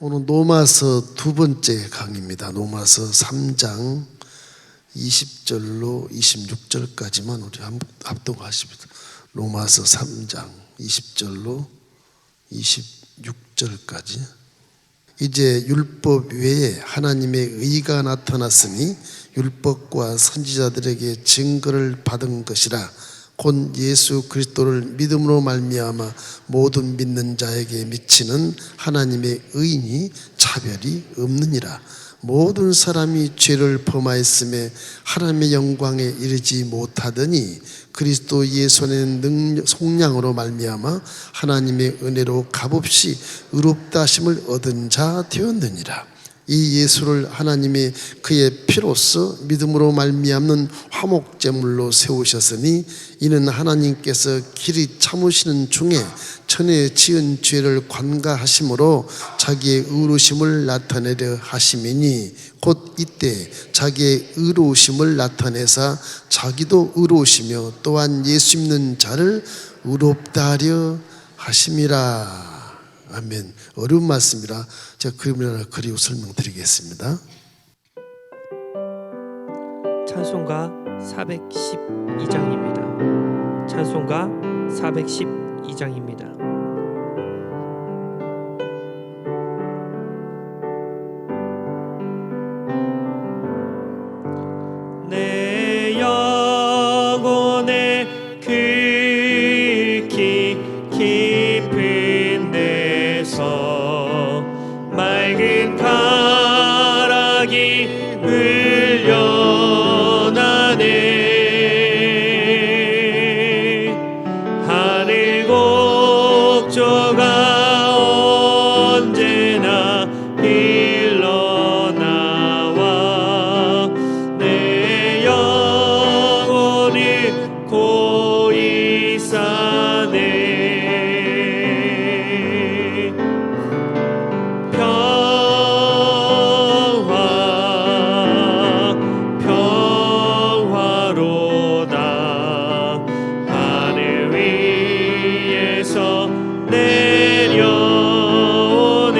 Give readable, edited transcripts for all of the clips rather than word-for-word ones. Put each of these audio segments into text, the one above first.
오늘 로마서 두 번째 강의입니다. 로마서 3장 20절로 26절까지만 우리 합독하십니다. 로마서 3장 20절로 26절까지. 이제 율법 외에 하나님의 의가 나타났으니 율법과 선지자들에게 증거를 받은 것이라. 곧 예수 그리스도를 믿음으로 말미암아 모든 믿는 자에게 미치는 하나님의 의인이 차별이 없느니라. 모든 사람이 죄를 범하였음에 하나님의 영광에 이르지 못하더니 그리스도 예수 안에 속량으로 말미암아 하나님의 은혜로 값없이 의롭다 하심을 얻은 자 되었느니라. 이 예수를 하나님이 그의 피로써 믿음으로 말미암는 화목제물로 세우셨으니 이는 하나님께서 길이 참으시는 중에 전에 지은 죄를 관가하심으로 자기의 의로우심을 나타내려 하심이니 곧 이때 자기의 의로우심을 나타내사 자기도 의로우시며 또한 예수 믿는 자를 의롭다 하려 하심이라. 아멘. 어려운 말씀이라 제가 그림을 하나 그리고 설명드리겠습니다. 찬송가 412장입니다. 찬송가 412장입니다. 내 영혼에 극히 깊은 데서 맑은 가락이 흘려나네. 하늘 곡조가 언제나 흘러나와 내 영혼을 고이 싸네. 평화로다. 하늘 위에서 내려오네.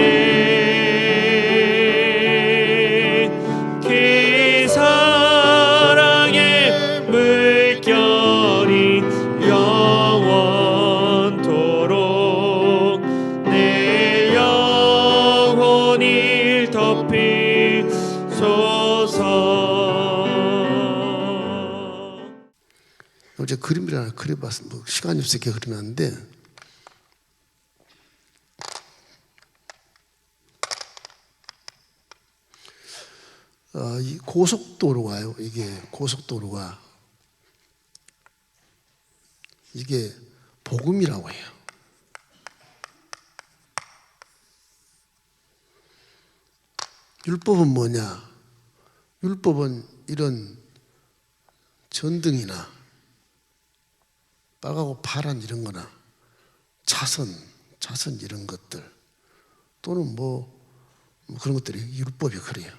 그 사랑의 물결이 영원토록 내 영혼을 덮이소서. 어제 그림을 하나 그려봤습니다. 시간이 없으니까 그려놨는데 이 고속도로가요. 이게 고속도로가 이게 복음이라고 해요. 율법은 뭐냐? 율법은 이런 전등이나 빨갛고 파란 이런 거나 차선 이런 것들 또는 뭐 그런 것들이 율법이 그래요.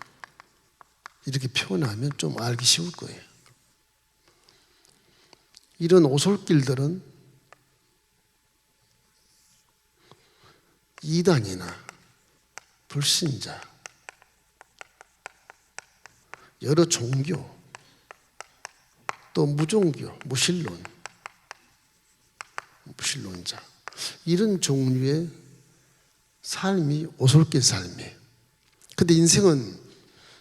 이렇게 표현하면 좀 알기 쉬울 거예요. 이런 오솔길들은 이단이나 불신자, 여러 종교, 또 무종교, 무신론자 이런 종류의 삶이 오솔길 삶이에요. 근데 인생은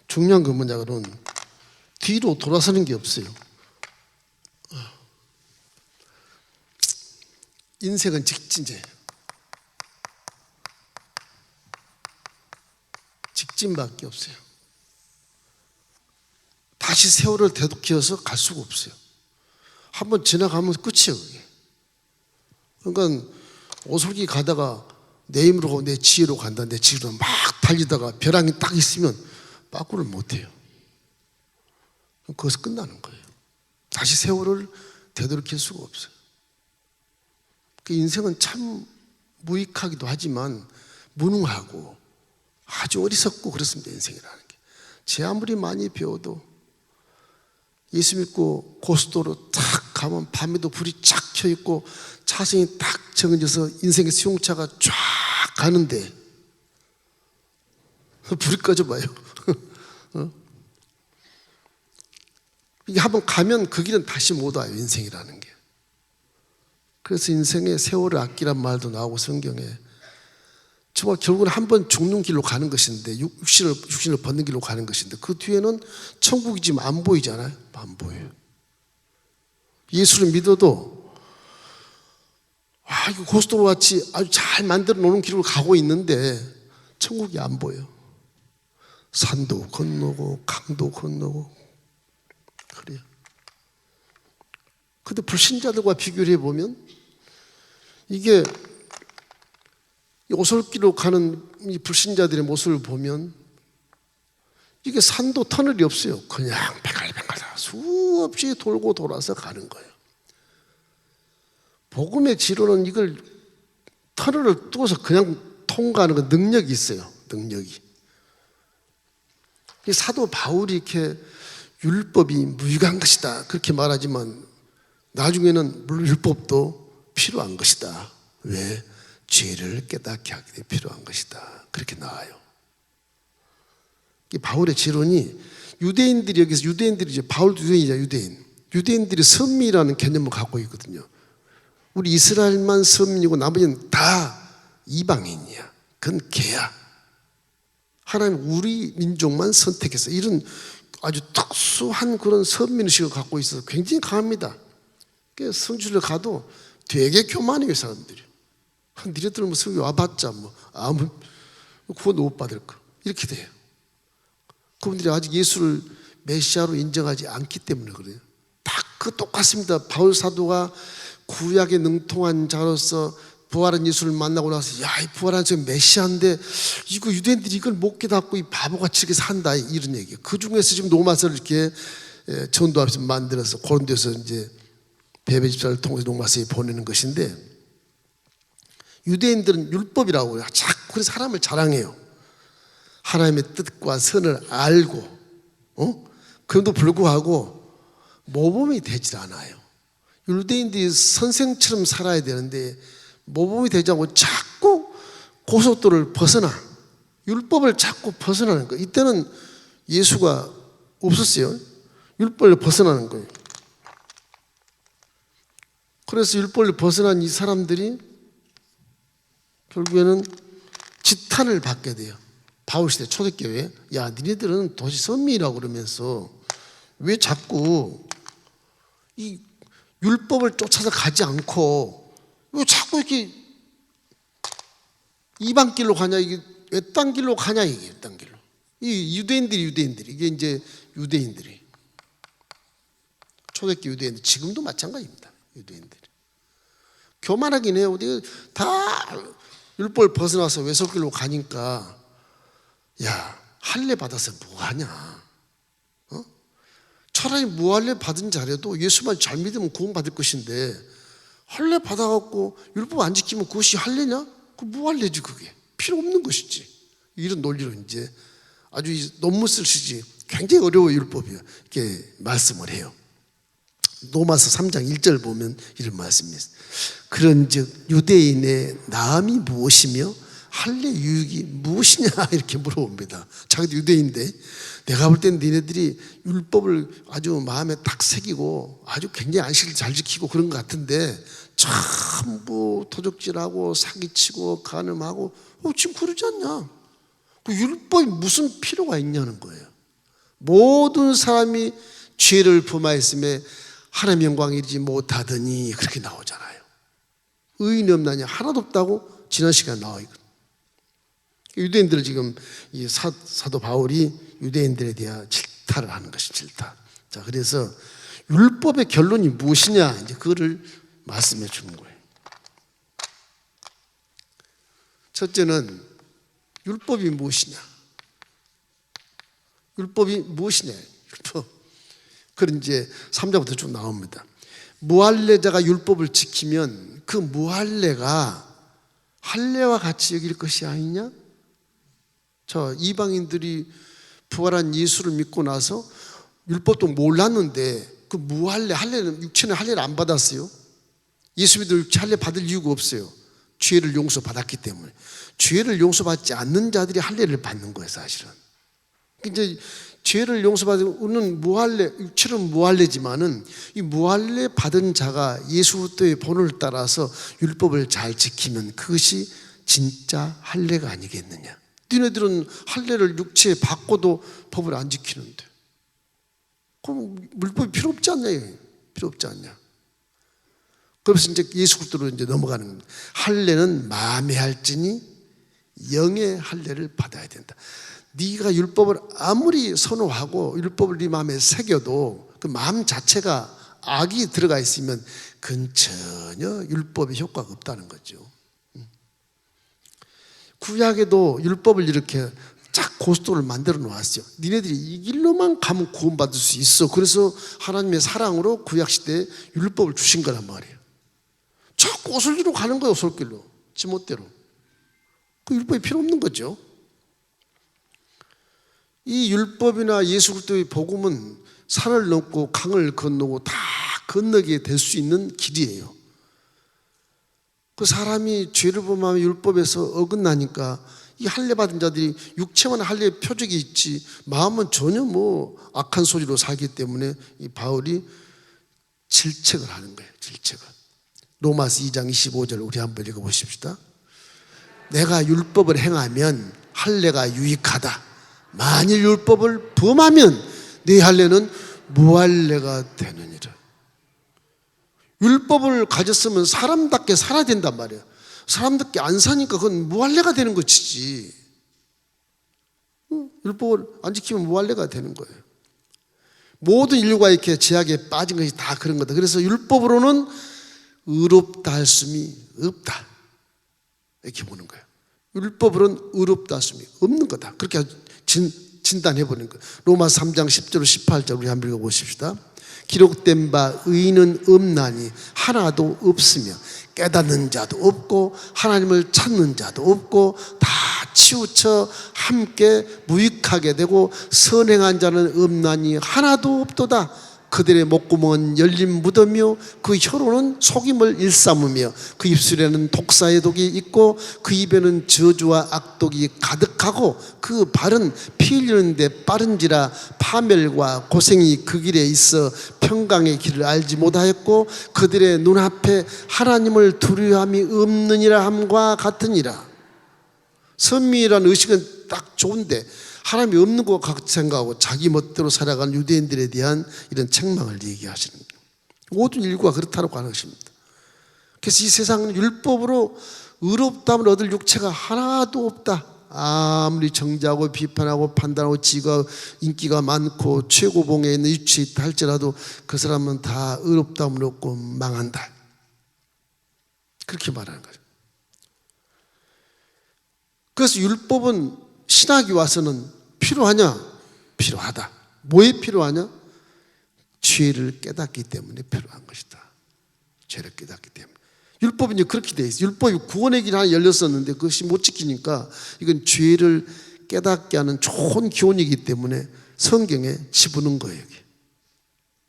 중요한 건 뭐냐 그러면 뒤로 돌아서는 게 없어요. 인생은 직진이에요. 직진밖에 없어요. 다시 세월을 되돌이켜서 갈 수가 없어요. 한번 지나가면 끝이에요. 그게. 그러니까 오솔길 가다가 내 힘으로 내 지혜로 간다. 내 지혜로 막 달리다가 벼랑이 딱 있으면 빠꾸를 못해요. 거기서 끝나는 거예요. 다시 세월을 되돌이킬 수가 없어요. 그 인생은 참 무익하기도 하지만 무능하고 아주 어리석고 그렇습니다. 인생이라는 게. 제 아무리 많이 배워도 예수 믿고 고속도로 딱 가면 밤에도 불이 쫙 켜있고 차선이 딱 정해져서 인생의 수용차가 쫙 가는데 불이 꺼져봐요. 이게 한번 가면 그 길은 다시 못 와요, 인생이라는 게. 그래서 인생에 세월을 아끼란 말도 나오고 성경에 정말 결국은 한번 죽는 길로 가는 것인데 육신을 벗는 길로 가는 것인데 그 뒤에는 천국이 지금 안 보이잖아요. 안 보여요. 예수를 믿어도 이거 고속도로 같이 아주 잘 만들어 놓은 길로 가고 있는데 천국이 안 보여. 산도 건너고 강도 건너고 그래요. 근데 불신자들과 비교를 해보면 이게 오솔길로 가는 이 불신자들의 모습을 보면 이게 산도 터널이 없어요. 그냥 뱅갈뱅갈 수없이 돌고 돌아서 가는 거예요. 복음의 지로는 이걸 터널을 뚫어서 그냥 통과하는 그 능력이 있어요. 능력이. 사도 바울이 이렇게 율법이 무익한 것이다 그렇게 말하지만 나중에는 물론 율법도 필요한 것이다. 왜? 죄를 깨닫게 하기 위해 필요한 것이다. 그렇게 나와요. 이 바울의 지론이 유대인들이 여기서 유대인들이 이제 바울도 유대인이잖아요. 유대인들이 선미라는 개념을 갖고 있거든요. 우리 이스라엘만 선민이고 나머지는 다 이방인이야. 그건 개야. 하나님 우리 민족만 선택해서 이런 아주 특수한 그런 선민의식을 갖고 있어서 굉장히 강합니다. 성지를 가도 되게 교만해요, 사람들이. 니네들 뭐 성교 와봤자 뭐 아무 구원도 못 받을 거 이렇게 돼요. 그분들이 아직 예수를 메시아로 인정하지 않기 때문에 그래요. 다 그 똑같습니다. 바울 사도가 구약에 능통한 자로서 부활한 예수를 만나고 나서 이 부활한 저 메시아인데 이거 유대인들이 이걸 못 깨닫고 이 바보같이 이렇게 산다 이런 얘기예요. 그 중에서 지금 로마서를 이렇게 전도하면서 만들어서 고린도에서 이제 베베 집사를 통해서 로마서에 보내는 것인데 유대인들은 율법이라고 해요. 자꾸 사람을 자랑해요. 하나님의 뜻과 선을 알고 그럼에도 불구하고 모범이 되질 않아요. 유대인들이 선생처럼 살아야 되는데 모범이 되지 않고 자꾸 고속도로를 벗어나 율법을 자꾸 벗어나는 거예요. 이때는 예수가 없었어요. 율법을 벗어나는 거예요. 그래서 율법을 벗어난 이 사람들이 결국에는 지탄을 받게 돼요. 바울시대 초대교회 야 니네들은 도시 선미라고 그러면서 왜 자꾸 이 율법을 쫓아서 가지 않고 왜 자꾸 이렇게 이방 길로 가냐 이게 외딴 길로 가냐 이게 외딴 길로 이 유대인들이 이게 이제 유대인들이 초대교회 유대인들 지금도 마찬가지입니다. 유대인들이 교만하긴 해요. 우리 다 율법을 벗어나서 외솔길로 가니까 야 할례 받아서 뭐하냐 차라리 무할례 받은 자라도 예수만 잘 믿으면 구원받을 것인데 할례 받아갖고 율법 안 지키면 그것이 할례냐? 그 무할례지 그게 필요 없는 것이지. 이런 논리로 이제 아주 논문 쓸 시지 굉장히 어려워요. 율법이 이렇게 말씀을 해요. 로마서 3장 1절 보면 이런 말씀이 있어요. 그런즉 유대인의 나음이 무엇이며 할례 유익이 무엇이냐 이렇게 물어봅니다. 자기도 유대인인데 내가 볼 땐 니네들이 율법을 아주 마음에 딱 새기고 아주 굉장히 안식을 잘 지키고 그런 것 같은데 전부 도적질하고 사기치고 간음하고 지금 그러지 않냐? 그 율법이 무슨 필요가 있냐는 거예요. 모든 사람이 죄를 범하였음에 하나님의 영광에 이르지 못하더니 그렇게 나오잖아요. 의인이 없나냐? 하나도 없다고 지난 시간에 나와 있거든요. 유대인들을 지금 이 사도 바울이 유대인들에 대한 질타를 하는 것이 질타. 자, 그래서 율법의 결론이 무엇이냐 이제 그거를 말씀해 주는 거예요. 첫째는 율법이 무엇이냐? 율법이 무엇이냐? 율법. 그런 이제 3장부터 쭉 나옵니다. 무할례자가 율법을 지키면 그 무할례가 할례와 같이 여길 것이 아니냐? 자, 이방인들이 부활한 예수를 믿고 나서 율법도 몰랐는데 그 무할례, 할례는 육체는 할례를 안 받았어요. 예수 믿어 육체 할례 받을 이유가 없어요. 죄를 용서받았기 때문에. 죄를 용서받지 않는 자들이 할례를 받는 거예요, 사실은. 이제 죄를 용서받으면 우리는 무할례, 육체는 무할례지만은 이 무할례 받은 자가 예수 그리스도의 본을 따라서 율법을 잘 지키면 그것이 진짜 할례가 아니겠느냐. 니네들은 할례를 육체에 받고도 법을 안 지키는데 그럼 율법이 필요 없지 않냐? 필요 없지 않냐? 그래서 이제 예수 그리스도로 이제 넘어가는 겁니다. 할례는 마음에 할지니 영의 할례를 받아야 된다. 네가 율법을 아무리 선호하고 율법을 네 마음에 새겨도 그 마음 자체가 악이 들어가 있으면 그건 전혀 율법의 효과가 없다는 거죠. 구약에도 율법을 이렇게 쫙 고스톱을 만들어 놓았어요. 니네들이 이 길로만 가면 구원받을 수 있어. 그래서 하나님의 사랑으로 구약시대에 율법을 주신 거란 말이에요. 저 고슬기로 가는 거예요. 솔길로, 지멋대로. 그 율법이 필요 없는 거죠. 이 율법이나 예수 그리스도의 복음은 산을 넘고 강을 건너고 다 건너게 될 수 있는 길이에요. 그 사람이 죄를 범하면 율법에서 어긋나니까 이 할례 받은 자들이 육체만 할례의 표적이 있지 마음은 전혀 뭐 악한 소리로 살기 때문에 이 바울이 질책을 하는 거예요. 질책을. 로마서 2장 25절 우리 한번 읽어보십시다. 내가 율법을 행하면 할례가 유익하다. 만일 율법을 범하면 네 할례는 무할례가 되느니라. 율법을 가졌으면 사람답게 살아야 된단 말이에요. 사람답게 안 사니까 그건 무할례가 되는 것이지. 율법을 안 지키면 무할례가 되는 거예요. 모든 인류가 이렇게 죄악에 빠진 것이 다 그런 거다. 그래서 율법으로는 의롭다 할 수이 없다. 이렇게 보는 거예요. 율법으로는 의롭다 할 수이 없는 거다. 그렇게 진단해버리는 거예요. 로마서 3장 10절 18절 우리 한번 읽어보십시다. 기록된 바 의인은 없나니 하나도 없으며 깨닫는 자도 없고 하나님을 찾는 자도 없고 다 치우쳐 함께 무익하게 되고 선행한 자는 없나니 하나도 없도다. 그들의 목구멍은 열린 무덤이요 그 혀로는 속임을 일삼으며 그 입술에는 독사의 독이 있고 그 입에는 저주와 악독이 가득하고 그 발은 피 흘리는 데 빠른지라 파멸과 고생이 그 길에 있어 평강의 길을 알지 못하였고 그들의 눈앞에 하나님을 두려움이 없느니라 함과 같으니라. 선미라는 의식은 딱 좋은데 하나님이 없는 것 같이 생각하고 자기 멋대로 살아가는 유대인들에 대한 이런 책망을 얘기하시는 거예요. 모든 인류가 그렇다고 하는 것입니다. 그래서 이 세상은 율법으로 의롭다함을 얻을 육체가 하나도 없다. 아무리 정죄하고 비판하고 판단하고 지가 인기가 많고 최고봉에 있는 위치에 있다 할지라도 그 사람은 다 의롭다함을 얻고 망한다. 그렇게 말하는 거죠. 그래서 율법은 신학이 와서는 필요하냐? 필요하다. 뭐에 필요하냐? 죄를 깨닫기 때문에 필요한 것이다. 죄를 깨닫기 때문에. 율법은 이제 그렇게 돼 있어요. 율법이 구원의 길 하나 열렸었는데 그것이 못 지키니까 이건 죄를 깨닫게 하는 좋은 기원이기 때문에 성경에 집어넣은 거예요.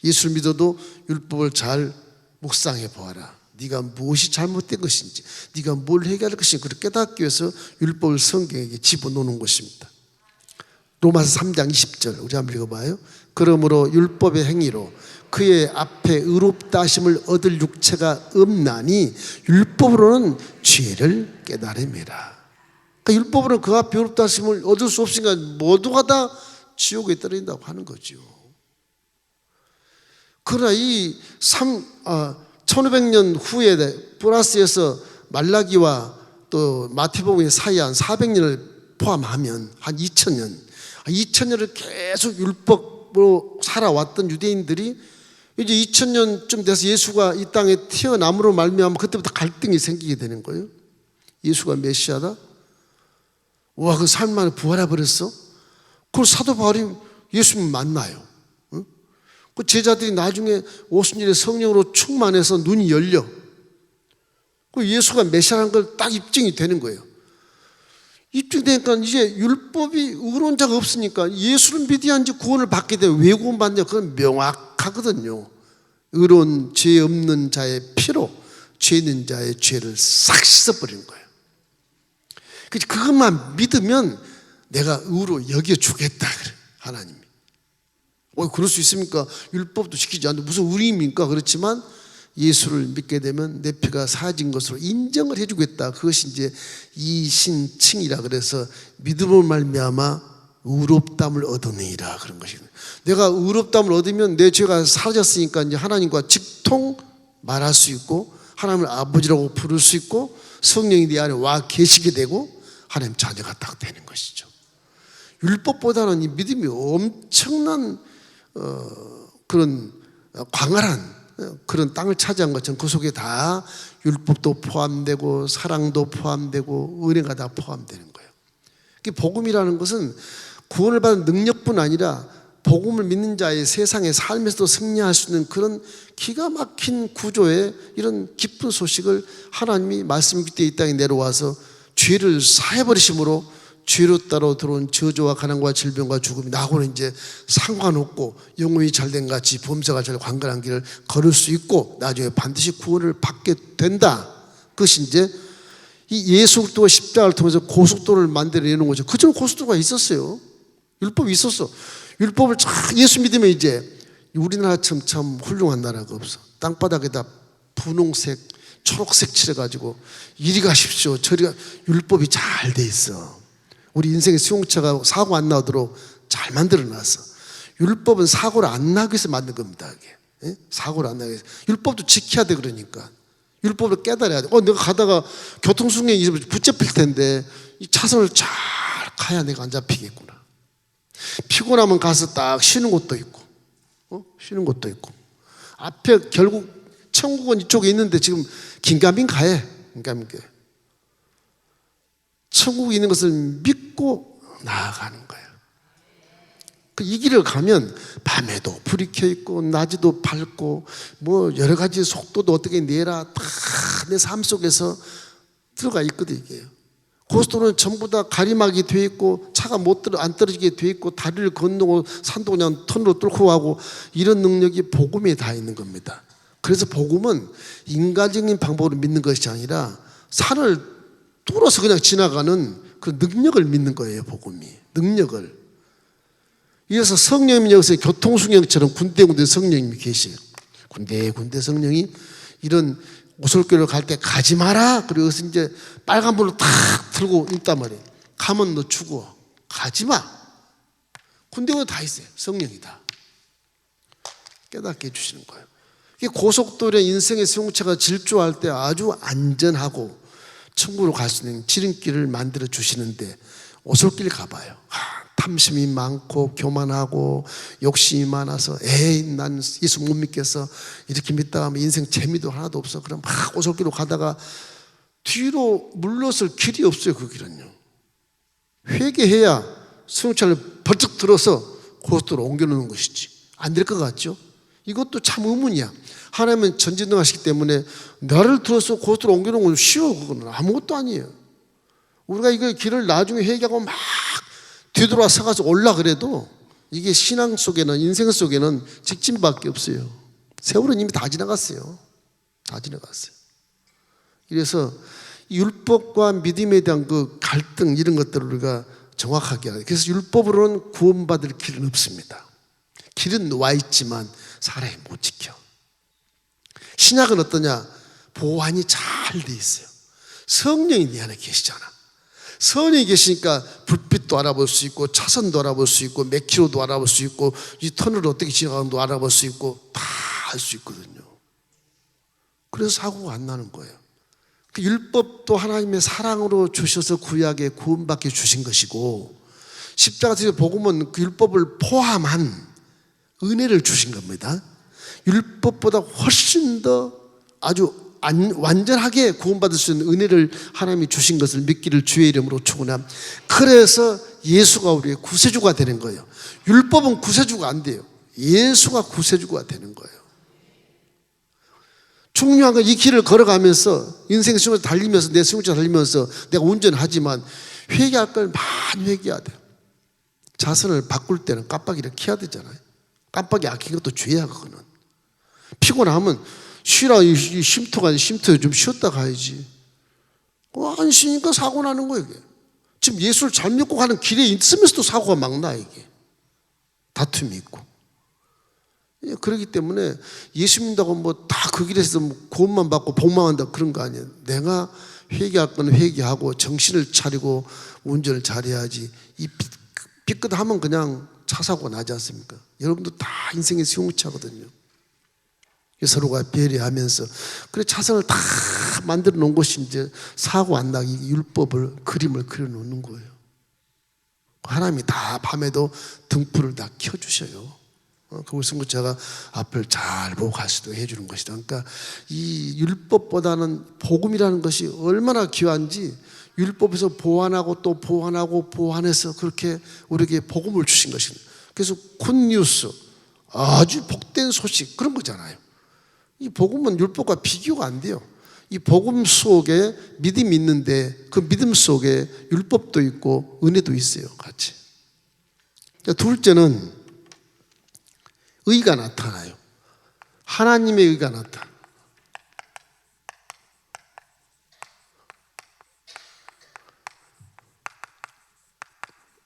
예수를 믿어도 율법을 잘 묵상해 보아라. 네가 무엇이 잘못된 것인지, 네가 뭘 해결할 것인지 그걸 깨닫기 위해서 율법을 성경에게 집어넣는 것입니다. 로마서 3장 20절 우리 한번 읽어봐요. 그러므로 율법의 행위로 그의 앞에 의롭다 하심을 얻을 육체가 없나니 율법으로는 죄를 깨달음이라. 그러니까 율법으로는 그 앞에 의롭다 하심을 얻을 수 없으니까 모두가 다 지옥에 떨어진다고 하는 거죠. 그러나 이 1500년 후에 플러스에서 말라기와 또 마태복음의 사이 한 400년을 포함하면 한 2000년을 계속 율법으로 살아왔던 유대인들이 이제 2000년쯤 돼서 예수가 이 땅에 태어남으로 말미암아 그때부터 갈등이 생기게 되는 거예요. 예수가 메시아다? 와, 그 삶 만에 부활해 버렸어? 그걸 사도 바울이 예수님 만나요. 그 제자들이 나중에 50년의 성령으로 충만해서 눈이 열려. 그 예수가 메시아라는 걸 딱 입증이 되는 거예요. 입증되니까 이제 율법이 의로운 자가 없으니까 예수를 믿어야지 구원을 받게 돼. 왜 구원받냐? 그건 명확하거든요. 의로운 죄 없는 자의 피로 죄 있는 자의 죄를 싹 씻어버리는 거예요. 그것만 믿으면 내가 의로 여겨주겠다 그래 하나님이. 그럴 수 있습니까? 율법도 지키지 않는데 무슨 의리입니까? 그렇지만 예수를 믿게 되면 내 피가 사진 것으로 인정을 해주겠다. 그것이 이제 이신칭이라 그래서 믿음으로 말미암아 의롭다함을 얻으니라 그런 것이거든요. 내가 의롭다함을 얻으면 내 죄가 사라졌으니까 이제 하나님과 직통 말할 수 있고 하나님을 아버지라고 부를 수 있고 성령이 내 안에 와 계시게 되고 하나님 자녀가 딱 되는 것이죠. 율법보다는 이 믿음이 엄청난 그런 광활한 그런 땅을 차지한 것처럼 그 속에 다 율법도 포함되고 사랑도 포함되고 은혜가 다 포함되는 거예요. 복음이라는 것은 구원을 받은 능력뿐 아니라 복음을 믿는 자의 세상의 삶에서도 승리할 수 있는 그런 기가 막힌 구조의 이런 기쁜 소식을 하나님이 말씀 그때 이 땅에 내려와서 죄를 사해버리심으로 죄로 따라 들어온 저주와 가난과 질병과 죽음이 나하고는 이제 상관없고 영혼이 잘된 같이 범사가 잘 관건한 길을 걸을 수 있고 나중에 반드시 구원을 받게 된다. 그것이 이제 이 예수 그리스도가 십자가를 통해서 고속도로를 만들어내는 거죠. 그전에 고속도로가 있었어요. 율법이 있었어. 율법을 예수 믿으면 이제 우리나라처럼 참 훌륭한 나라가 없어. 땅바닥에다 분홍색, 초록색 칠해가지고 이리 가십시오. 저리 가. 율법이 잘 돼 있어. 우리 인생의 수용차가 사고 안 나도록 잘 만들어놨어. 율법은 사고를 안 나기 위해서 만든 겁니다. 이게. 사고를 안 나기 위해서. 율법도 지켜야 돼 그러니까. 율법을 깨달아야 돼. 내가 가다가 교통수행이 붙잡힐 텐데 이 차선을 잘 가야 내가 안 잡히겠구나. 피곤하면 가서 딱 쉬는 곳도 있고, 쉬는 곳도 있고. 앞에 결국 천국은 이쪽에 있는데 지금 긴가민 가해. 긴가민 가해. 천국에 있는 것을 믿고 나아가는 거예요. 이 길을 가면 밤에도 불이 켜 있고 낮에도 밝고 뭐 여러 가지 속도도 어떻게 내라 다 내 삶 속에서 들어가 있거든 이게. 고속도로는 전부 다 가림막이 돼 있고 차가 안 떨어지게 돼 있고 다리를 건너고 산도 그냥 턴으로 뚫고 가고 이런 능력이 복음에 다 있는 겁니다. 그래서 복음은 인간적인 방법으로 믿는 것이 아니라 산을 뚫어서 그냥 지나가는 그 능력을 믿는 거예요. 복음이. 능력을. 이래서 성령님이 여기서 교통수령처럼 군데군데 성령님이 계세요. 군데 성령이 이런 오솔길을 갈 때 가지 마라. 그리고 여기서 이제 빨간불로 탁 들고 있단 말이에요. 가면 너 죽어. 가지 마. 군데군데 다 있어요. 성령이 다. 깨닫게 해주시는 거예요. 이게 고속도로의 인생의 수용차가 질주할 때 아주 안전하고 천국으로 갈 수 있는 지름길을 만들어 주시는데 오솔길 가봐요. 탐심이 많고 교만하고 욕심이 많아서 에이 난 예수 못 믿겠어 이렇게 믿다가 하면 인생 재미도 하나도 없어. 그럼 막 오솔길로 가다가 뒤로 물러설 길이 없어요. 그 길은요. 회개해야 수용차를 벌쩍 들어서 고속도로 옮겨놓는 것이지. 안 될 것 같죠? 이것도 참 의문이야. 하나님은 전지능하시기 때문에 나를 들어서 고속도로 옮겨놓은 건 쉬워. 그거는 아무것도 아니에요. 우리가 이거 길을 나중에 회개하고 막 뒤돌아 서가서 올라 그래도 이게 신앙 속에는 인생 속에는 직진밖에 없어요. 세월은 이미 다 지나갔어요. 다 지나갔어요. 그래서 율법과 믿음에 대한 그 갈등 이런 것들을 우리가 정확하게 해야 돼요. 그래서 율법으로는 구원받을 길은 없습니다. 길은 와 있지만 사람이 못 지켜. 신약은 어떠냐? 보완이 잘 돼 있어요. 성령이 내 안에 계시잖아. 성령이 계시니까 불빛도 알아볼 수 있고 차선도 알아볼 수 있고 몇 킬로도 알아볼 수 있고 이 터널을 어떻게 지나가는도 알아볼 수 있고 다 알 수 있거든요. 그래서 사고가 안 나는 거예요. 그 율법도 하나님의 사랑으로 주셔서 구약에 구원받게 주신 것이고 십자가에서 복음은 그 율법을 포함한 은혜를 주신 겁니다. 율법보다 훨씬 더 아주 완전하게 구원받을 수 있는 은혜를 하나님이 주신 것을 믿기를 주의 이름으로 축원합니다. 그래서 예수가 우리의 구세주가 되는 거예요. 율법은 구세주가 안 돼요. 예수가 구세주가 되는 거예요. 중요한 건 이 길을 걸어가면서 인생 수용차 달리면서 내 수용차 달리면서 내가 운전하지만 회개할 걸 많이 회개해야 돼요. 자선을 바꿀 때는 깜빡이를 켜야 되잖아요. 깜빡이 아낀 것도 죄야 그거는. 피곤하면 쉬라, 이 쉼터가 쉼터에 좀 쉬었다 가야지. 안 쉬니까 사고 나는 거예요, 이게. 지금 예수를 잘 믿고 가는 길에 있으면서도 사고가 막 나, 이게. 다툼이 있고. 그렇기 때문에 예수 믿는다고 뭐 다 그 길에서 뭐 구원만 받고 복만 한다 그런 거 아니에요. 내가 회개할 건 회개하고 정신을 차리고 운전을 잘해야지. 이 삐끗하면 그냥 차 사고가 나지 않습니까? 여러분도 다 인생의 시험차거든요. 서로가 배려하면서 그래 차선을 다 만들어 놓은 것이 이제 사고 안 나게 율법을 그림을 그려 놓는 거예요. 하나님이 다 밤에도 등불을 다 켜주셔요. 그것은 제가 앞을 잘 보고 갈 수도 해주는 것이다. 그러니까 이 율법보다는 복음이라는 것이 얼마나 귀한지 율법에서 보완하고 또 보완하고 보완해서 그렇게 우리에게 복음을 주신 것입니다. 그래서 굿뉴스, 아주 복된 소식 그런 거잖아요. 이 복음은 율법과 비교가 안 돼요. 이 복음 속에 믿음이 있는데 그 믿음 속에 율법도 있고 은혜도 있어요, 같이. 둘째는 의가 나타나요. 하나님의 의가 나타나.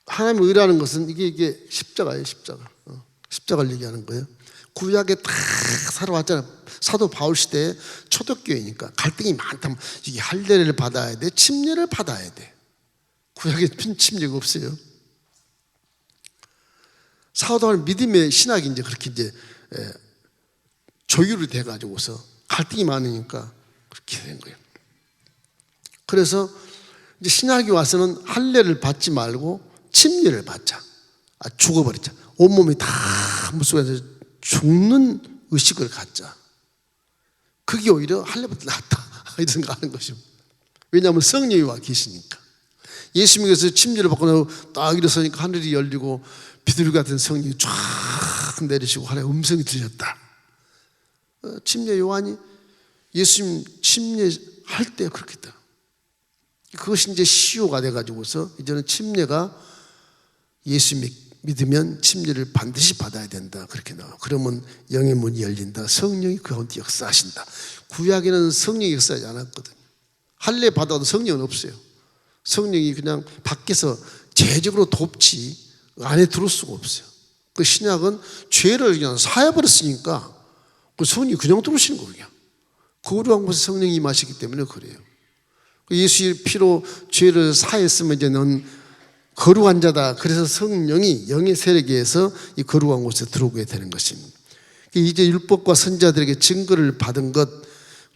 하나님의 의라는 것은 이게 십자가예요, 십자가. 십자가를 얘기하는 거예요. 구약에 다 살아왔잖아요. 사도 바울 시대에 초대교회니까 갈등이 많다면 이게 할례를 받아야 돼, 침례를 받아야 돼. 구약에 침례가 없어요. 사도 바울 믿음의 신학이 이제 그렇게 이제 조율이 돼가지고서 갈등이 많으니까 그렇게 된 거예요. 그래서 이제 신학이 와서는 할례를 받지 말고 침례를 받자. 죽어버리자. 온몸이 다 물속에서 죽는 의식을 갖자. 그게 오히려 할례보다 낫다 이런 생각하는 것이죠. 왜냐하면 성령이 와 계시니까. 예수 믿어서 침례를 받고 나서 딱 일어서니까 하늘이 열리고 비둘기 같은 성령이 쫙 내리시고 하나의 음성이 들렸다. 침례 요한이 예수님 침례할 때 그렇게 했다. 그것이 이제 시효가 돼가지고서 이제는 침례가 예수 믿으면 침례를 반드시 받아야 된다. 그렇게 나와. 그러면 영의 문이 열린다. 성령이 그 가운데 역사하신다. 구약에는 성령이 역사하지 않았거든요. 할례 받아도 성령은 없어요. 성령이 그냥 밖에서 제적으로 돕지 안에 들어올 수가 없어요. 그 신약은 죄를 그냥 사해버렸으니까 그 성령이 그냥 들어오시는 거예요. 그냥. 거룩한 곳에 성령이 임하시기 때문에 그래요. 예수의 피로 죄를 사했으면 이제 넌 거룩한 자다. 그래서 성령이 영의 세력에 의해서 이 거룩한 곳에 들어오게 되는 것입니다. 이제 율법과 선지자들에게 증거를 받은 것,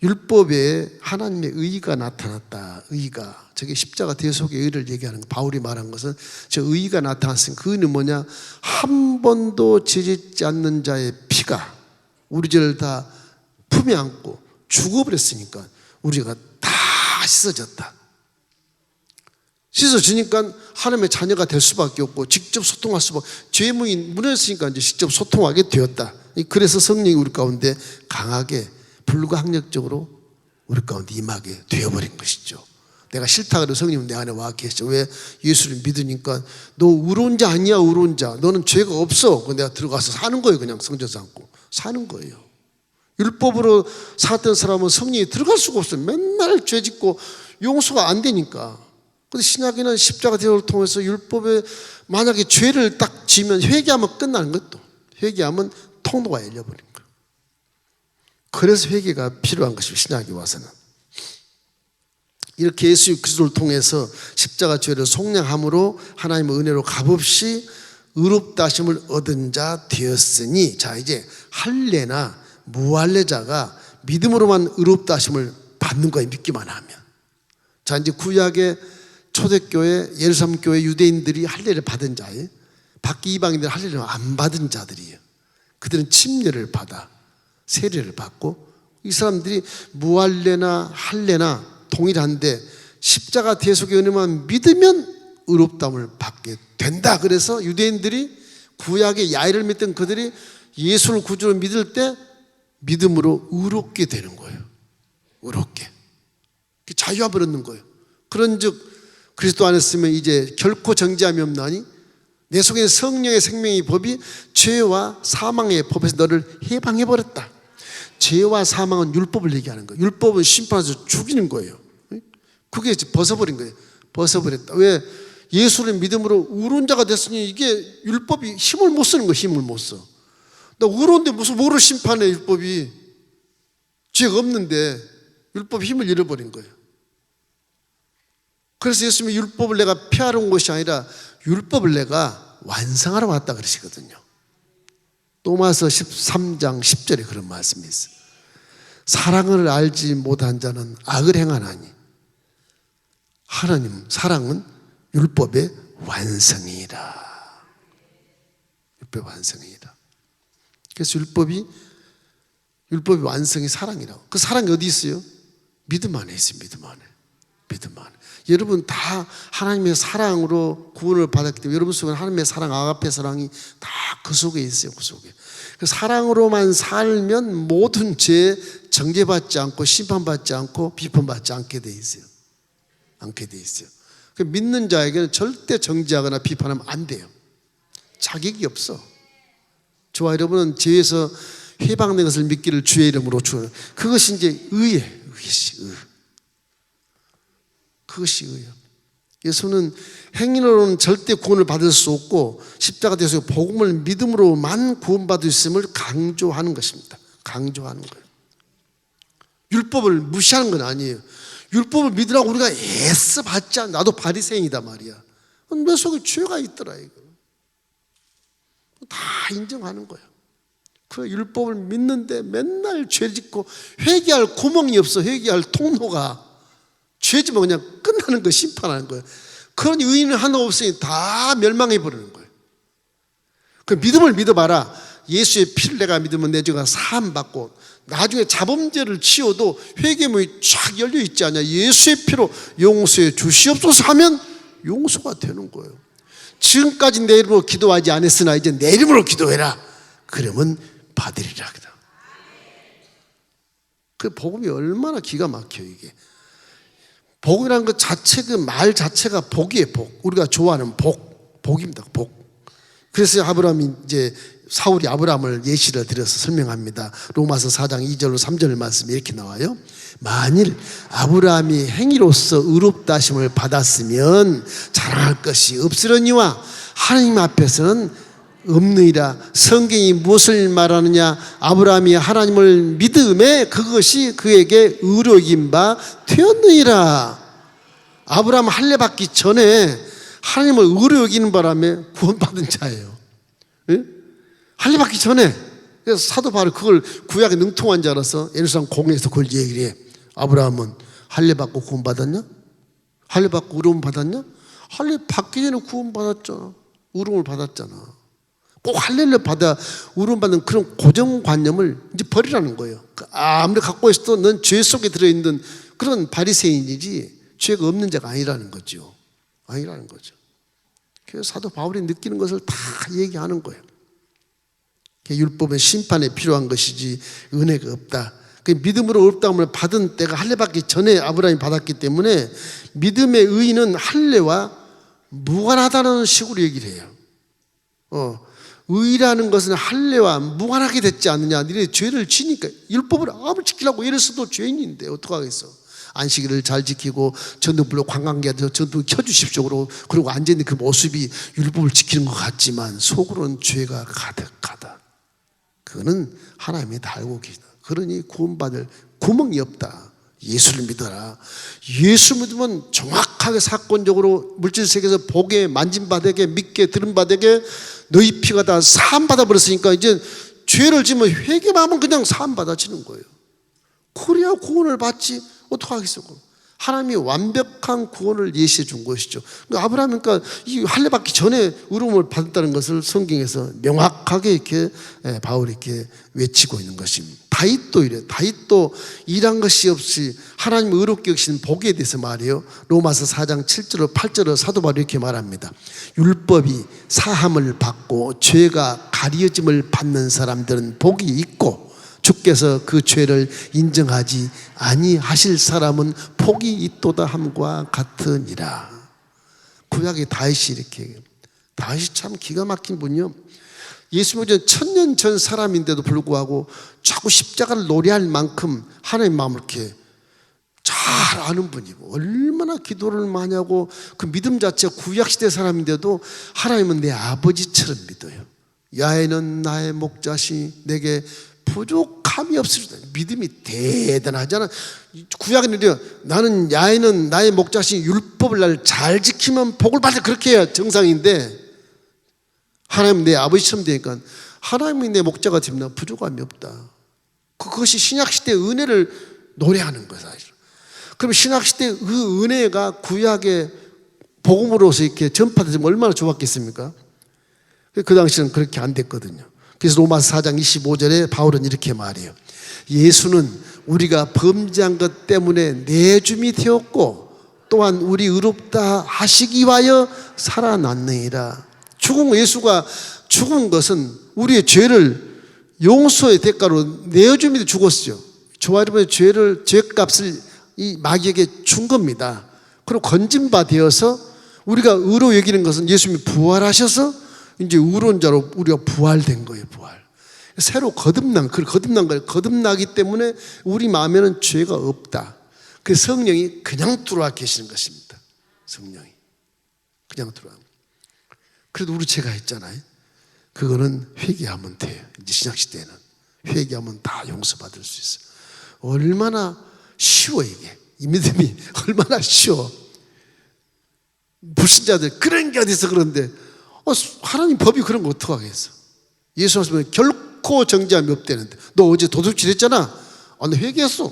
율법에 하나님의 의가 나타났다. 의가. 저게 십자가 대속의 의를 얘기하는 거. 바울이 말한 것은 저 의가 나타났으니까 그 의는 뭐냐? 한 번도 죄짓지 않는 자의 피가 우리 죄를 다 품에 안고 죽어버렸으니까 우리가 다 씻어졌다. 씻어지니까 하나님의 자녀가 될 수밖에 없고 직접 소통할 수밖에, 죄문이 무너졌으니까 이제 직접 소통하게 되었다. 그래서 성령이 우리 가운데 강하게 불가항력적으로 우리 가운데 임하게 되어버린 것이죠. 내가 싫다 그래도 성령은 내 안에 와 계시죠. 왜? 예수를 믿으니까 너 의로운 자 아니야, 의로운 자. 너는 죄가 없어. 내가 들어가서 사는 거예요. 그냥 성전 삼고 사는 거예요. 율법으로 살았던 사람은 성령이 들어갈 수가 없어요. 맨날 죄 짓고 용서가 안 되니까. 근데 신약에는 십자가 대속을 통해서 율법에 만약에 죄를 딱 지면 회개하면 끝나는 것도, 회개하면 통로가 열려버린 거예요. 그래서 회개가 필요한 것입니다. 신약에 와서는 이렇게 예수 그리스도를 통해서 십자가 죄를 속량함으로 하나님의 은혜로 값없이 의롭다 하심을 얻은 자 되었으니, 자 이제 할례나 무할례자가 믿음으로만 의롭다 하심을 받는 거예요. 믿기만 하면. 자 이제 구약의 초대교회 예루살렘 교회 유대인들이 할례를 받은 자예요. 밖에 이방인들 할례를 안 받은 자들이에요. 그들은 침례를 받아 세례를 받고, 이 사람들이 무할례나 할례나 동일한데 십자가 대속의 은혜만 믿으면 의롭다함을 받게 된다. 그래서 유대인들이 구약의 야훼를 믿던 그들이 예수를 구주로 믿을 때 믿음으로 의롭게 되는 거예요. 의롭게 자유함을 얻는 거예요. 그런즉 그리스도 안에 있으면 이제 결코 정죄함이 없나니 내 속에 성령의 생명의 법이 죄와 사망의 법에서 너를 해방해버렸다. 죄와 사망은 율법을 얘기하는 거예요. 율법은 심판해서 죽이는 거예요. 그게 이제 벗어버린 거예요. 벗어버렸다. 왜? 예수를 믿음으로 의로운 자가 됐으니 이게 율법이 힘을 못 쓰는 거예요. 힘을 못 써. 나 의로운데 무슨 뭐를 심판해 율법이. 죄가 없는데 율법이 힘을 잃어버린 거예요. 그래서 예수님이 율법을 내가 폐하러 온 것이 아니라 율법을 내가 완성하러 왔다 그러시거든요. 로마서 13장 10절에 그런 말씀이 있어요. 사랑을 알지 못한 자는 악을 행하나니 하나님 사랑은 율법의 완성이라. 율법의 완성이라. 그래서 율법이 완성이 사랑이라고. 그 사랑이 어디 있어요? 믿음 안에 있어요. 믿음 안에. 믿음 안에. 여러분 다 하나님의 사랑으로 구원을 받았기 때문에 여러분 속에 하나님의 사랑, 아가페 사랑이 다 그 속에 있어요. 그 속에. 그 사랑으로만 살면 모든 죄 정죄받지 않고 심판받지 않고 비판받지 않게 돼 있어요. 않게 돼 있어요. 그 믿는 자에게는 절대 정죄하거나 비판하면 안 돼요. 자격이 없어. 저와 여러분은 죄에서 해방된 것을 믿기를 주의 이름으로 주는 그것이 이제 의예요. 그것이 의예요. 예수는 행위로는 절대 구원을 받을 수 없고 십자가 되어서 복음을 믿음으로만 구원받을 수 있음을 강조하는 것입니다. 강조하는 거예요. 율법을 무시하는 건 아니에요. 율법을 믿으라고 우리가 애써 받지 않아. 나도 바리새인이다 말이야. 내 속에 죄가 있더라 이거. 다 인정하는 거예요. 그 율법을 믿는데 맨날 죄 짓고 회개할 구멍이 없어. 회개할 통로가. 죄 지면 그냥 끝나는 거 심판하는 거예요. 그런 의인은 하나 없으니 다 멸망해 버리는 거예요. 그 믿음을 믿어봐라. 예수의 피를 내가 믿으면 내 죄가 사함받고 나중에 자범죄를 지어도 회개문이 쫙 열려 있지 않냐. 예수의 피로 용서해 주시옵소서 하면 용서가 되는 거예요. 지금까지 내 이름으로 기도하지 않았으나 이제 내 이름으로 기도해라. 그러면 받으리라. 그 복음이 얼마나 기가 막혀요 이게. 복이라는 것 자체 그 말 자체가 복이에요. 복. 우리가 좋아하는 복입니다. 복. 그래서 아브라함이 이제 사울이 아브라함을 예시를 들어서 설명합니다. 로마서 4장 2절로 3절 말씀이 이렇게 나와요. 만일 아브라함이 행위로서 의롭다 하심을 받았으면 자랑할 것이 없으려니와 하나님 앞에서는 없느니라. 성경이 무엇을 말하느냐? 아브라함이 하나님을 믿음에 그것이 그에게 의로긴 바 되었느니라. 아브라함 할례 받기 전에 하나님을 의로 여기는 바람에 구원받은 자예요. 예? 할례 받기 전에. 그래서 사도 바울이 그걸 구약에 능통한 자라서 예루살렘 공회에서 그걸 얘기를 해. 아브라함은 할례 받고 구원받았냐? 할례 받고 의로움 받았냐? 할례 받기 전에 구원받았잖아. 의로움을 받았잖아. 꼭 할례를 받아 의로움 받는 그런 고정관념을 이제 버리라는 거예요. 아무리 갖고 있어도 넌 죄 속에 들어있는 그런 바리새인이지 죄가 없는 자가 아니라는 거죠. 아니라는 거죠. 그래서 사도 바울이 느끼는 것을 다 얘기하는 거예요. 율법은 심판에 필요한 것이지 은혜가 없다. 그 믿음으로 의롭다함을 받은 때가 할례 받기 전에 아브라함이 받았기 때문에 믿음의 의의는 할례와 무관하다는 식으로 얘기를 해요. 의라는 것은 할례와 무관하게 됐지 않느냐. 너희 죄를 지니까 율법을 아무리 지키려고 이랬어도 죄인인데 어떡하겠어. 안식일을 잘 지키고 전등불로 관광객들 전등 켜주십시오. 그리고 앉아있는 그 모습이 율법을 지키는 것 같지만 속으로는 죄가 가득하다. 그거는 하나님이 다 알고 계시다. 그러니 구원받을 구멍이 없다. 예수를 믿어라. 예수 믿으면 정확하게 사건적으로 물질세계에서 보게 만진바되게 믿게 들은바되게 너희 피가 다 사함받아 버렸으니까 이제 죄를 지면 회개만 하면 그냥 사함받아지는 거예요. 그래야 구원을 받지. 어떡하겠어. 하나님이 완벽한 구원을 예시해 준 것이죠. 아브라함이 그러니까 이 할례 받기 전에 의로움을 받았다는 것을 성경에서 명확하게 이렇게 바울이 이렇게 외치고 있는 것입니다. 다윗도 이래요. 다윗도 일한 것이 없이 하나님 의롭게 여기신 복에 대해서 말해요. 로마서 4장 7절로 8절로 사도 바울이 이렇게 말합니다. 율법이 사함을 받고 죄가 가려짐을 받는 사람들은 복이 있고 주께서 그 죄를 인정하지 아니하실 사람은 복이 있도다 함과 같으니라. 구약의 다윗이 이렇게 다윗이 참 기가 막힌 분이요. 예수님 오기 전 1000년 전 사람인데도 불구하고 자꾸 십자가를 노래할 만큼 하나님 마음을 이렇게 잘 아는 분이고, 얼마나 기도를 많이 하고 그 믿음 자체가 구약시대 사람인데도 하나님은 내 아버지처럼 믿어요. 야훼는 나의 목자시 내게 부족함이 없으리다. 믿음이 대단하잖아. 구약은 나는 야훼는 나의 목자시 율법을 날 잘 지키면 복을 받을, 그렇게 해야 정상인데, 하나님은 내 아버지처럼 되니까 하나님이 내 목자가 되면 부족함이 없다. 그것이 신약시대의 은혜를 노래하는 거예요, 사실. 그럼 신약시대의 그 은혜가 구약의 복음으로서 이렇게 전파되면 얼마나 좋았겠습니까? 그 당시는 그렇게 안 됐거든요. 그래서 로마서 4장 25절에 바울은 이렇게 말해요. 예수는 우리가 범죄한 것 때문에 내줌이 되었고 또한 우리 의롭다 하시기 위하여 살아났느니라. 예수가 죽은 것은 우리의 죄를 용서의 대가로 내어줌이 죽었어요. 저와 여러분의 죄값을 이 마귀에게 준 겁니다. 그리고 건진바 되어서 우리가 의로 여기는 것은 예수님이 부활하셔서 이제 의로운 자로 우리가 부활된 거예요. 부활. 새로 거듭나기 때문에 우리 마음에는 죄가 없다. 그 성령이 그냥 들어와 계시는 것입니다. 성령이 그냥 들어와. 그래도 우리 죄가 있잖아요. 그거는 회개하면 돼요. 이제 신약시대에는 회개하면 다 용서받을 수 있어요. 얼마나 쉬워 이게. 이 믿음이 얼마나 쉬워. 불신자들 그런 게 어디서 그런데 하나님 법이 그런 거 어떡하겠어. 예수 말씀은 결코 정죄함이 없다는데 너 어제 도둑질 했잖아. 나 회개했어.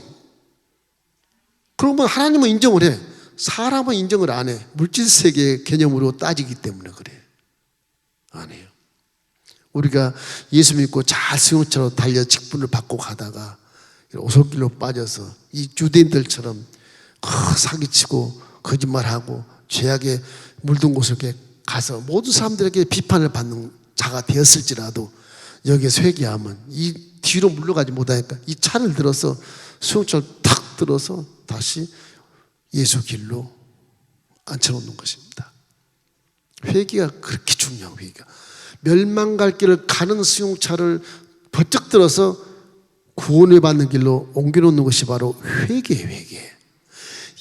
그러면 하나님은 인정을 해. 사람은 인정을 안 해. 물질세계의 개념으로 따지기 때문에 그래. 안 해요. 우리가 예수 믿고 잘 승용차로 달려 직분을 받고 가다가 오솔길로 빠져서 이 유대인들처럼 사기치고 거짓말하고 죄악에 물든 곳을 이렇게 가서 모든 사람들에게 비판을 받는 자가 되었을지라도 여기에서 회개하면 이 뒤로 물러가지 못하니까 이 차를 들어서 수용차를 탁 들어서 다시 예수 길로 앉혀놓는 것입니다. 회개가 그렇게 중요한 회개가. 멸망갈 길을 가는 수용차를 번쩍 들어서 구원을 받는 길로 옮겨놓는 것이 바로 회개예요. 회개.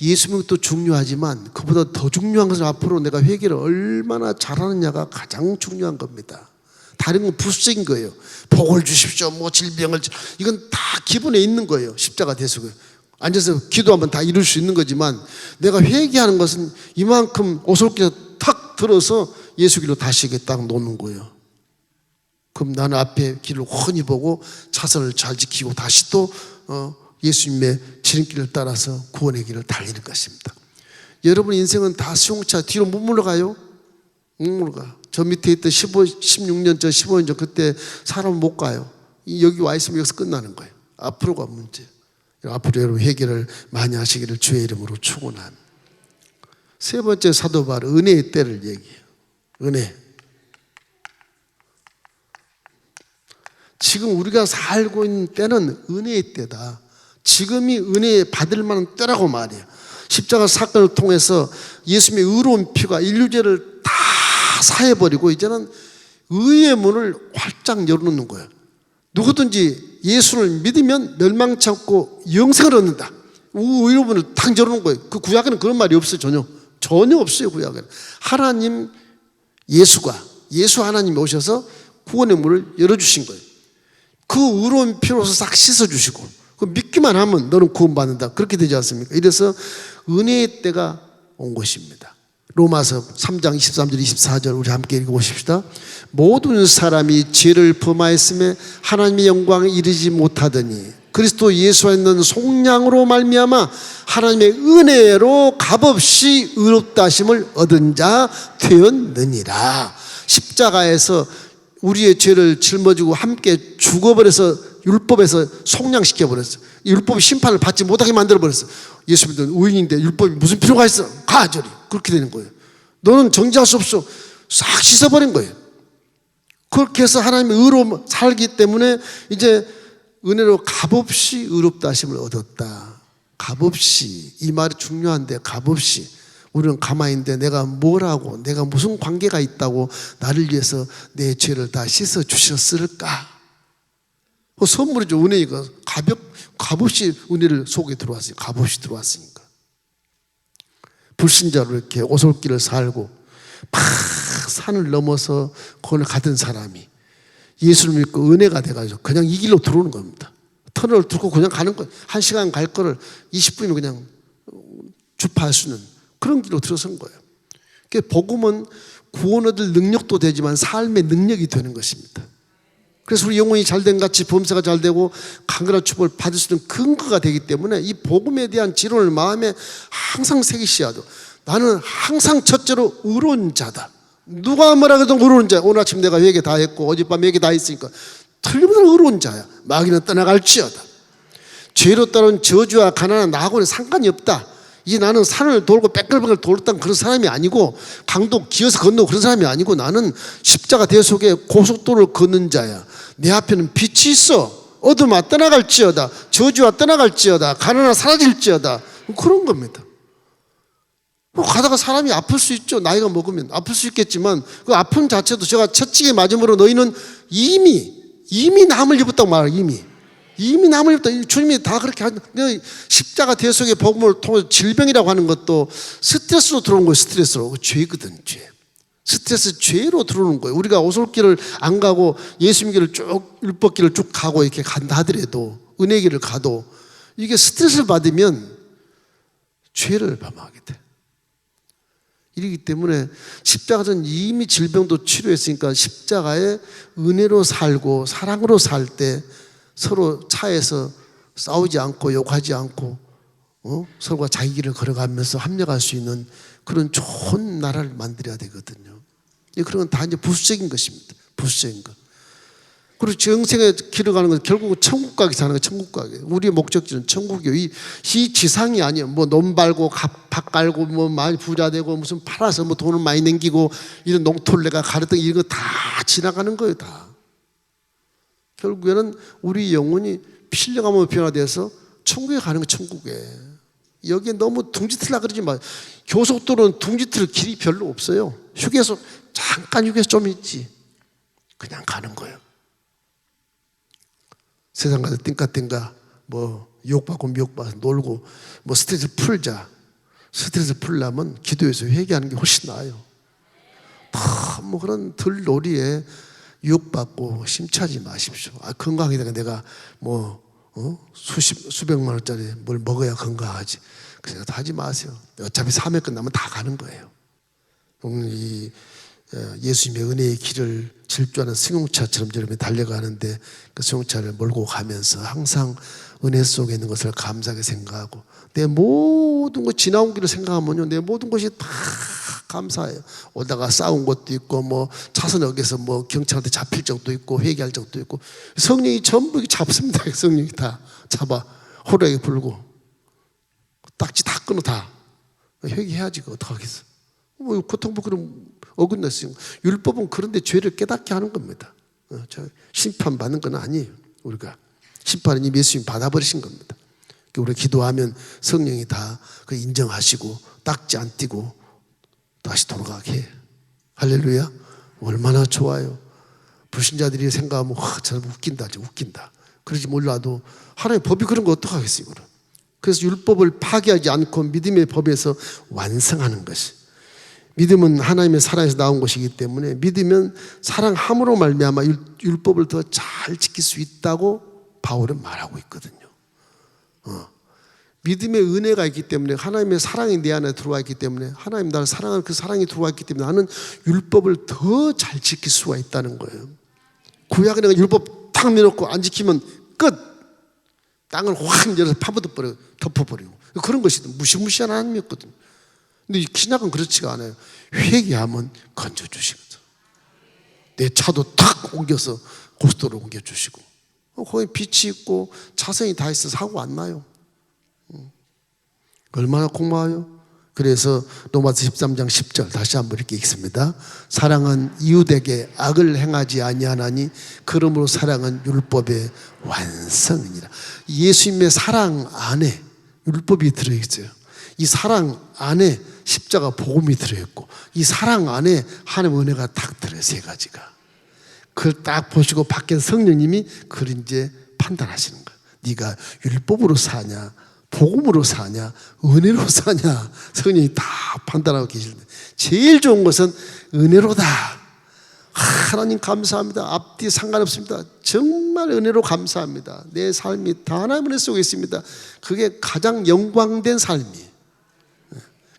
예수 믿는 것도 중요하지만 그보다 더 중요한 것은 앞으로 내가 회개를 얼마나 잘하느냐가 가장 중요한 겁니다. 다른 건 부수적인 거예요. 복을 주십시오, 질병을, 이건 다 기본에 있는 거예요. 십자가 대서 앉아서 기도하면 다 이룰 수 있는 거지만 내가 회개하는 것은 이만큼 오솔길에 탁 들어서 예수 길로 다시 딱 놓는 거예요. 그럼 나는 앞에 길을 훤히 보고 차선을 잘 지키고 다시 또 예수님의 지름길을 따라서 구원의 길을 달리는 것입니다. 여러분 인생은 다 수용차 뒤로 못 물러가요? 못 물러가. 저 밑에 있던 16년 전 15년 전 그때 사람은 못 가요. 여기 와 있으면 여기서 끝나는 거예요. 앞으로가 문제. 앞으로 여러분 회개를 많이 하시기를 주의 이름으로 축원합니다. 세 번째 사도 바울 은혜의 때를 얘기해요. 은혜. 지금 우리가 살고 있는 때는 은혜의 때다. 지금이 은혜 받을 만한 때라고 말이에요. 십자가 사건을 통해서 예수님의 의로운 피가 인류죄를 다 사해버리고 이제는 의의 문을 활짝 열어놓는 거예요. 누구든지 예수를 믿으면 멸망치 않고 영생을 얻는다. 의의 문을 탁 열어놓은 거예요. 그 구약에는 그런 말이 없어요. 전혀 없어요. 구약에는. 하나님 예수가 예수 하나님이 오셔서 구원의 문을 열어주신 거예요. 그 의로운 피로서 싹 씻어주시고 그 믿기만 하면 너는 구원받는다. 그렇게 되지 않습니까? 이래서 은혜의 때가 온 것입니다. 로마서 3장 23절 24절 우리 함께 읽어보십시다. 모든 사람이 죄를 범하였음에 하나님의 영광에 이르지 못하더니 그리스도 예수에 있는 속량으로 말미암아 하나님의 은혜로 값없이 의롭다 하심을 얻은 자 되었느니라. 십자가에서 우리의 죄를 짊어지고 함께 죽어버려서 율법에서 속량시켜버렸어. 율법이 심판을 받지 못하게 만들어버렸어. 예수 믿는 의인인데 율법이 무슨 필요가 있어? 가 저리. 그렇게 되는 거예요. 너는 정죄할 수 없어. 싹 씻어버린 거예요. 그렇게 해서 하나님의 의로 살기 때문에 이제 은혜로 값없이 의롭다 하심을 얻었다. 값없이. 이 말이 중요한데 값없이. 우리는 가만히 있는데 내가 뭘 하고 내가 무슨 관계가 있다고 나를 위해서 내 죄를 다 씻어 주셨을까? 그 선물이죠. 은혜가 값없이 은혜를 속에 들어왔어요. 값없이 들어왔으니까. 불신자로 이렇게 오솔길을 살고 막 산을 넘어서 거기를 가던 사람이 예수를 믿고 은혜가 돼가지고 그냥 이 길로 들어오는 겁니다. 터널을 뚫고 그냥 가는 거예요. 1시간 갈 거를 20분이면 그냥 주파할 수 있는 그런 길로 들어선 거예요. 그러니까 복음은 구원 얻을 능력도 되지만 삶의 능력이 되는 것입니다. 그래서 우리 영혼이 잘된 같이 범사가 잘 되고 강건한 축복을 받을 수 있는 근거가 되기 때문에 이 복음에 대한 지론을 마음에 항상 새기셔야 돼요. 나는 항상 첫째로 의로운 자다. 누가 뭐라 해도 의로운 자야. 오늘 아침 내가 회개 다 했고 어젯밤 회개 다 했으니까 틀림없이 의로운 자야. 마귀는 떠나갈지어다. 죄로 따른 저주와 가난한 나하고는 상관이 없다. 이제 나는 산을 돌고 빽글빽글 돌았던 그런 사람이 아니고 강도 기어서 건너고 그런 사람이 아니고 나는 십자가 대속에 고속도로를 걷는 자야. 내 앞에는 빛이 있어. 어둠아 떠나갈지어다. 저주와 떠나갈지어다. 가난아 사라질지어다. 그런 겁니다. 가다가 사람이 아플 수 있죠. 나이가 먹으면 아플 수 있겠지만 그 아픔 자체도 제가 채찍에 맞음으로 너희는 이미 남을 입었다고 말해요. 이미 남을 입었다. 주님이 다 그렇게 하는. 십자가 대속의 복음을 통해 질병이라고 하는 것도 스트레스로 들어온 거예요. 스트레스로. 죄거든, 죄. 스트레스 죄로 들어오는 거예요. 우리가 오솔길을 안 가고 예수님 길을 쭉 율법길을 쭉 가고 이렇게 간다 하더라도 은혜 길을 가도 이게 스트레스를 받으면 죄를 범하게 돼. 이러기 때문에 십자가는 이미 질병도 치료했으니까 십자가에 은혜로 살고 사랑으로 살 때 서로 차에서 싸우지 않고 욕하지 않고 서로가 자기 길을 걸어가면서 합력할 수 있는 그런 좋은 나라를 만들어야 되거든요. 그런 건 다 이제 부수적인 것입니다. 부수적인 것. 그리고 정생에 길어가는 건 결국은 천국 가기 사는 거예요. 천국 가기. 우리의 목적지는 천국이에요. 이 지상이 아니에요. 뭐 논 발고 밭 깔고 뭐 많이 부자 되고 무슨 팔아서 뭐 돈을 많이 남기고 이런 농토를 내가 가르던 이런 거 다 지나가는 거예요. 다. 결국에는 우리 영혼이 필령하면 변화돼서 천국에 가는 거 천국에. 여기에 너무 둥지틀라 그러지 마. 교속도로는 둥지틀 길이 별로 없어요. 휴게소 잠깐 휴게소 좀 있지. 그냥 가는 거예요. 세상 가서 띵까띵까 뭐 욕받고 미혹받아서 놀고 뭐 스트레스 풀자. 스트레스 풀려면 기도해서 회개하는 게 훨씬 나아요. 다 뭐 그런 들놀이에 유혹받고 심차지 마십시오. 건강하게 내가 뭐 수백만 원짜리 뭘 먹어야 건강하지. 그 생각 하지 마세요. 어차피 3회 끝나면 다 가는 거예요. 오늘 이 예수님의 은혜의 길을 질주하는 승용차처럼 여러분이 달려가는데 그 승용차를 몰고 가면서 항상 은혜 속에 있는 것을 감사하게 생각하고 내 모든 것 지나온 길을 생각하면요 내 모든 것이 다 감사해요. 오다가 싸운 것도 있고 뭐 차선 어겨서 뭐 경찰한테 잡힐 적도 있고 회개할 적도 있고 성령이 전부 잡습니다. 성령이 다 잡아 호랑이 불고 딱지 다 끊어 다 회개해야지. 그거 어떡하겠어. 뭐 고통받고는 어긋났으니까. 율법은 그런데 죄를 깨닫게 하는 겁니다. 심판받는 건 아니에요. 우리가 심판은 이미 예수님 받아버리신 겁니다. 우리가 기도하면 성령이 다 그 인정하시고 딱지 안 띄고 다시 돌아가게 해. 할렐루야. 얼마나 좋아요. 불신자들이 생각하면 참 웃긴다. 웃긴다. 그러지 몰라도 하나님의 법이 그런 거 어떡하겠어요. 그래서 율법을 파괴하지 않고 믿음의 법에서 완성하는 것이. 믿음은 하나님의 사랑에서 나온 것이기 때문에 믿으면 사랑함으로 말미암아 율법을 더 잘 지킬 수 있다고 바울은 말하고 있거든요. 믿음의 은혜가 있기 때문에 하나님의 사랑이 내 안에 들어와 있기 때문에 하나님 나를 사랑하는 그 사랑이 들어와 있기 때문에 나는 율법을 더 잘 지킬 수가 있다는 거예요. 구약에 내가 율법 탁 내놓고 안 지키면 끝. 땅을 확 열어서 파묻어버려 덮어버리고 그런 것이 무시무시한 하나님이었거든요. 근데 이 신약은 그렇지가 않아요. 회개하면 건져주시거든. 내 차도 탁 옮겨서 고속도로 옮겨주시고 거기 빛이 있고 차선이 다 있어 사고 안 나요. 얼마나 고마워요. 그래서 로마서 13장 10절 다시 한번 이렇게 읽습니다. 사랑은 이웃에게 악을 행하지 아니하나니 그러므로 사랑은 율법의 완성이니라. 예수님의 사랑 안에 율법이 들어있어요. 이 사랑 안에 십자가 복음이 들어있고 이 사랑 안에 하나님의 은혜가 딱 들어요. 세 가지가. 그걸 딱 보시고 밖에 성령님이 그걸 이제 판단하시는 거예요. 네가 율법으로 사냐 복음으로 사냐 은혜로 사냐 성령이 다 판단하고 계시는데 제일 좋은 것은 은혜로다. 하나님 감사합니다. 앞뒤 상관없습니다. 정말 은혜로 감사합니다. 내 삶이 다 하나님의 은혜 속에 있습니다. 그게 가장 영광된 삶이에요.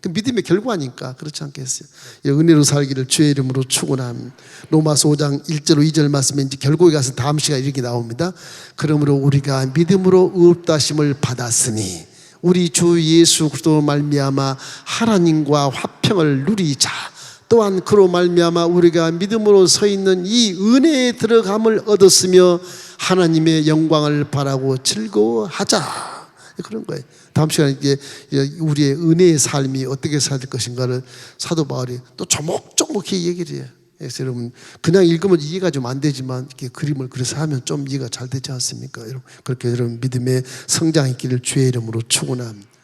그 믿음의 결과니까 그렇지 않겠어요? 은혜로 살기를 주의 이름으로 축원합니다. 로마서 5장 1절 2절 말씀에 이제 결국에 가서 다음 시간에 이렇게 나옵니다. 그러므로 우리가 믿음으로 의롭다심을 받았으니 우리 주 예수 그리스도로 말미암아 하나님과 화평을 누리자. 또한 그로 말미암아 우리가 믿음으로 서 있는 이 은혜에 들어감을 얻었으며 하나님의 영광을 바라고 즐거워하자. 그런 거예요. 다음 시간에 이제 우리의 은혜의 삶이 어떻게 살 것인가를 사도 바울이 또 조목조목히 얘기를 해요. 그래서 여러분 그냥 읽으면 이해가 좀 안 되지만 이렇게 그림을 그려서 하면 좀 이해가 잘 되지 않습니까? 여러분 그렇게 여러분 믿음의 성장 있기를 주의 이름으로 축원합니다.